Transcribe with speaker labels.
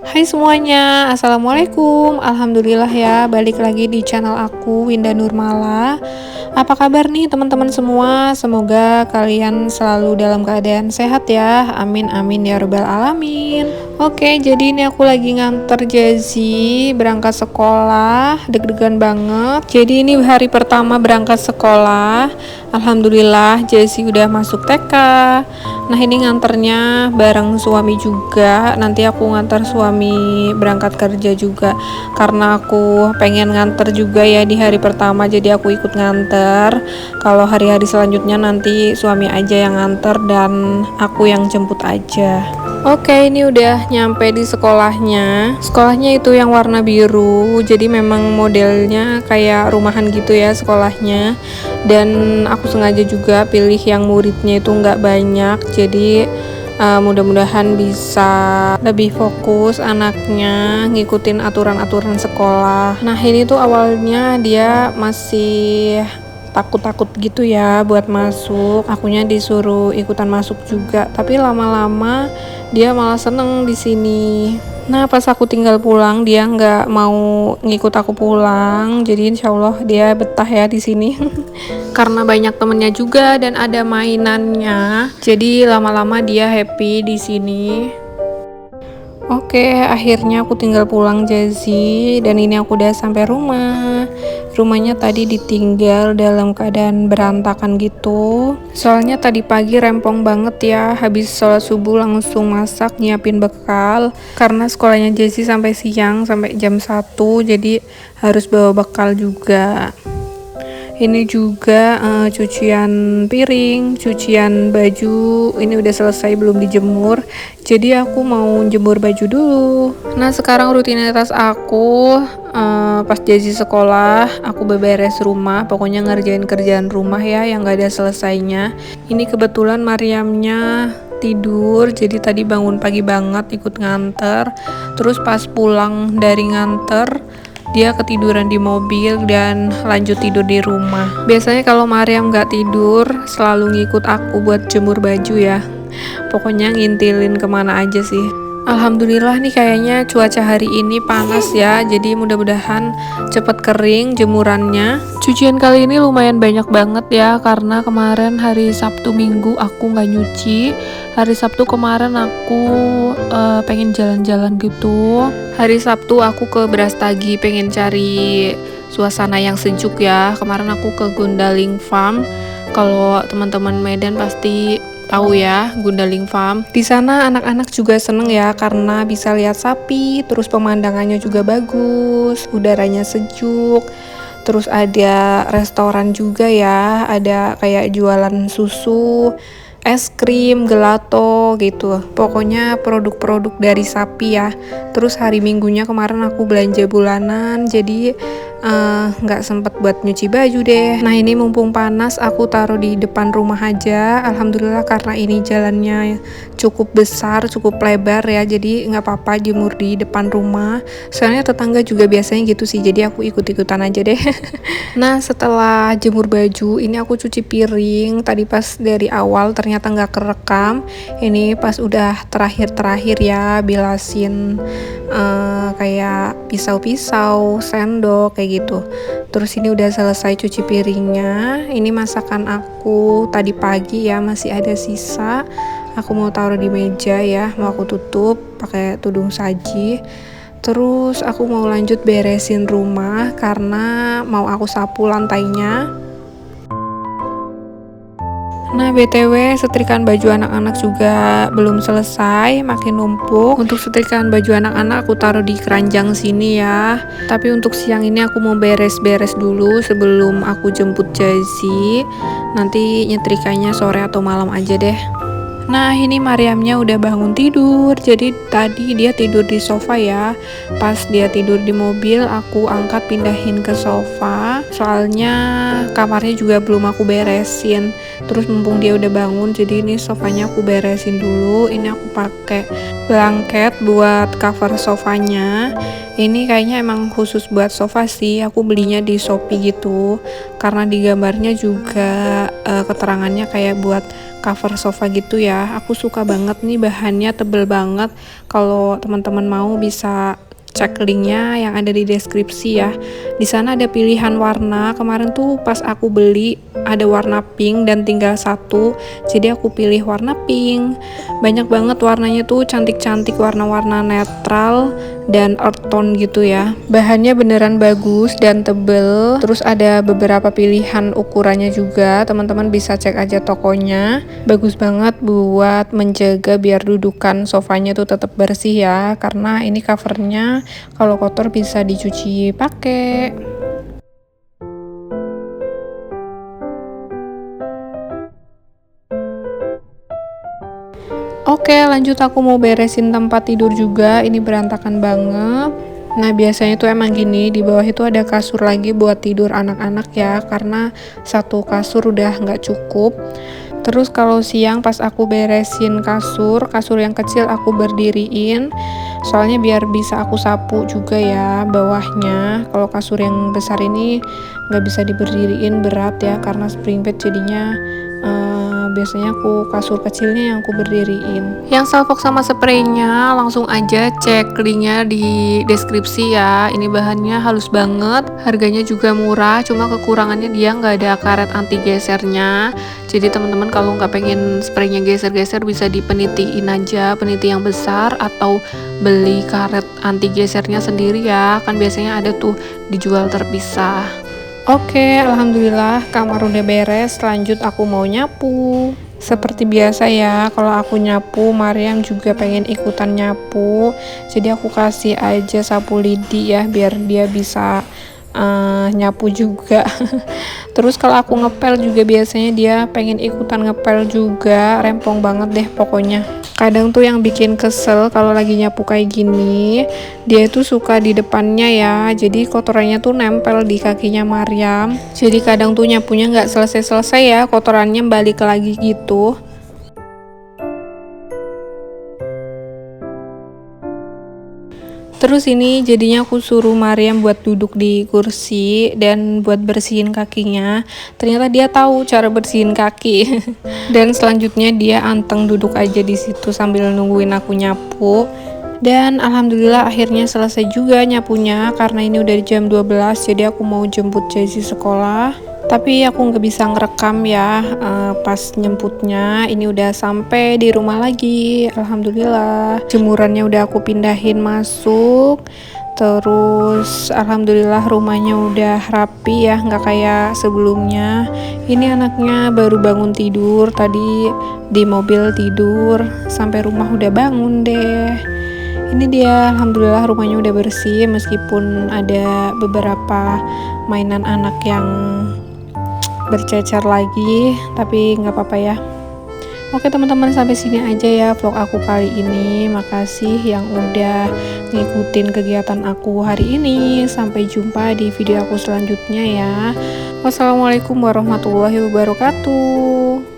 Speaker 1: Hai semuanya, Assalamualaikum. Alhamdulillah ya, balik lagi di channel aku, Winda Nurmala. Apa kabar nih teman-teman semua? Semoga kalian selalu dalam keadaan sehat ya. Amin amin ya rabbal alamin. Oke, jadi ini aku lagi nganter Jazi berangkat sekolah, deg-degan banget. Jadi ini hari pertama berangkat sekolah. Alhamdulillah Jazi udah masuk TK. Nah ini nganternya bareng suami juga. Nanti aku nganter suami berangkat kerja juga. Karena aku pengen nganter juga ya di hari pertama, jadi aku ikut nganter. Kalau hari-hari selanjutnya nanti suami aja yang nganter dan aku yang jemput aja. Oke, ini udah nyampe di sekolahnya. Sekolahnya itu yang warna biru, jadi memang modelnya kayak rumahan gitu ya sekolahnya. Dan aku sengaja juga pilih yang muridnya itu nggak banyak, jadi mudah-mudahan bisa lebih fokus anaknya ngikutin aturan-aturan sekolah. Nah ini tuh awalnya dia masih takut-takut gitu ya buat masuk, akunya disuruh ikutan masuk juga, tapi lama-lama dia malah seneng di sini. Nah pas aku tinggal pulang dia nggak mau ngikut aku pulang, jadi insya Allah dia betah ya di sini. Karena banyak temennya juga dan ada mainannya, jadi lama-lama dia happy di sini. Oke, akhirnya aku tinggal pulang Jazi dan ini aku udah sampai rumah. Rumahnya tadi ditinggal dalam keadaan berantakan gitu. Soalnya tadi pagi rempong banget ya, habis sholat subuh langsung masak nyiapin bekal. Karena sekolahnya Jazi sampai siang, sampai jam 1, jadi harus bawa bekal juga. Ini juga cucian piring, cucian baju, ini udah selesai belum dijemur, jadi aku mau jemur baju dulu. Nah sekarang rutinitas aku pas Jazi sekolah, aku beberes rumah, pokoknya ngerjain kerjaan rumah ya yang gak ada selesainya. Ini kebetulan Mariamnya tidur, jadi tadi bangun pagi banget ikut nganter. Terus pas pulang dari nganter dia ketiduran di mobil dan lanjut tidur di rumah. Biasanya kalau Mariam gak tidur selalu ngikut aku buat jemur baju ya. Pokoknya ngintilin kemana aja sih. Alhamdulillah nih kayaknya cuaca hari ini panas ya, jadi mudah-mudahan cepet kering jemurannya. Cucian kali ini lumayan banyak banget ya, karena kemarin hari Sabtu Minggu aku nggak nyuci. Hari Sabtu kemarin aku pengen jalan-jalan gitu. Hari Sabtu aku ke Brastagi pengen cari suasana yang sejuk ya. Kemarin aku ke Gundaling Farm. Kalau teman-teman Medan pasti tahu ya Gundaling Farm. Di sana anak-anak juga seneng ya karena bisa lihat sapi, terus pemandangannya juga bagus, udaranya sejuk. Terus ada restoran juga ya, ada kayak jualan susu, es krim, gelato gitu. Pokoknya produk-produk dari sapi ya. Terus hari Minggunya kemarin aku belanja bulanan, jadi nggak sempet buat nyuci baju deh. Nah ini mumpung panas aku taruh di depan rumah aja. Alhamdulillah karena ini jalannya cukup besar, cukup lebar ya, jadi nggak apa-apa jemur di depan rumah. Soalnya tetangga juga biasanya gitu sih, jadi aku ikut-ikutan aja deh. Nah setelah jemur baju ini aku cuci piring. Tadi pas dari awal ternyata nggak kerekam, ini pas udah terakhir ya bilasin kayak pisau-pisau, sendok kayak gitu. Terus ini udah selesai cuci piringnya. Ini masakan aku tadi pagi ya, masih ada sisa. Aku mau taruh di meja ya, mau aku tutup pakai tudung saji. Terus aku mau lanjut beresin rumah karena mau aku sapu lantainya. Nah BTW setrikaan baju anak-anak juga belum selesai, makin numpuk. Untuk setrikaan baju anak-anak aku taruh di keranjang sini ya. Tapi untuk siang ini aku mau beres-beres dulu sebelum aku jemput Jazi. Nanti nyetrikanya sore atau malam aja deh. Nah ini Mariamnya udah bangun tidur, jadi tadi dia tidur di sofa ya. Pas dia tidur di mobil aku angkat pindahin ke sofa, soalnya kamarnya juga belum aku beresin. Terus mumpung dia udah bangun, jadi ini sofanya aku beresin dulu. Ini aku pakai blanket buat cover sofanya. Ini kayaknya emang khusus buat sofa sih, aku belinya di Shopee gitu, karena di gambarnya juga keterangannya kayak buat cover sofa gitu ya. Aku suka banget nih, bahannya tebel banget. Kalau teman-teman mau bisa cek linknya yang ada di deskripsi ya. Di sana ada pilihan warna. Kemarin tuh pas aku beli ada warna pink dan tinggal satu, jadi aku pilih warna pink. Banyak banget warnanya tuh, cantik-cantik, warna-warna netral dan earth tone gitu ya. Bahannya beneran bagus dan tebel. Terus ada beberapa pilihan ukurannya juga, teman-teman bisa cek aja tokonya. Bagus banget buat menjaga biar dudukan sofanya tuh tetap bersih ya, karena ini covernya kalau kotor bisa dicuci pakai. Oke, lanjut, aku mau beresin tempat tidur juga. Ini berantakan banget. Nah, biasanya tuh emang gini, di bawah itu ada kasur lagi buat tidur anak-anak ya, karena satu kasur udah nggak cukup. Terus kalau siang pas aku beresin kasur yang kecil aku berdiriin, soalnya biar bisa aku sapu juga ya bawahnya. Kalau kasur yang besar ini nggak bisa diberdiriin, berat ya, karena spring bed jadinya biasanya aku kasur kecilnya yang aku berdiriin. Yang salfok sama spraynya langsung aja cek linknya di deskripsi ya. Ini bahannya halus banget, harganya juga murah, cuma kekurangannya dia nggak ada karet anti gesernya. Jadi teman-teman kalau nggak pengen spraynya geser-geser bisa dipenitiin aja, peniti yang besar, atau beli karet anti gesernya sendiri ya, kan biasanya ada tuh dijual terpisah. Oke, alhamdulillah kamar udah beres. Lanjut aku mau nyapu. Seperti biasa ya, kalau aku nyapu, Mariam juga pengen ikutan nyapu. Jadi aku kasih aja sapu lidi ya, biar dia bisa nyapu juga. Terus kalau aku ngepel juga biasanya dia pengen ikutan ngepel juga. Rempong banget deh pokoknya. Kadang tuh yang bikin kesel kalau lagi nyapu kayak gini, dia itu suka di depannya ya, jadi kotorannya tuh nempel di kakinya Mariam. Jadi kadang tuh nyapunya nggak selesai-selesai ya, kotorannya balik lagi gitu. Terus ini jadinya aku suruh Mariam buat duduk di kursi dan buat bersihin kakinya. Ternyata dia tahu cara bersihin kaki. Dan selanjutnya dia anteng duduk aja di situ sambil nungguin aku nyapu. Dan alhamdulillah akhirnya selesai juga nyapunya, karena ini udah jam 12, jadi aku mau jemput Jesse sekolah. Tapi aku nggak bisa ngerekam ya pas nyemputnya. Ini udah sampai di rumah lagi, alhamdulillah. Jemurannya udah aku pindahin masuk. Terus alhamdulillah rumahnya udah rapi ya, nggak kayak sebelumnya. Ini anaknya baru bangun tidur, tadi di mobil tidur, sampai rumah udah bangun deh. Ini dia, alhamdulillah rumahnya udah bersih, meskipun ada beberapa mainan anak yang bercecer lagi, tapi nggak apa-apa ya. Oke teman-teman, sampai sini aja ya vlog aku kali ini. Makasih yang udah ngikutin kegiatan aku hari ini. Sampai jumpa di video aku selanjutnya ya. Wassalamualaikum warahmatullahi wabarakatuh.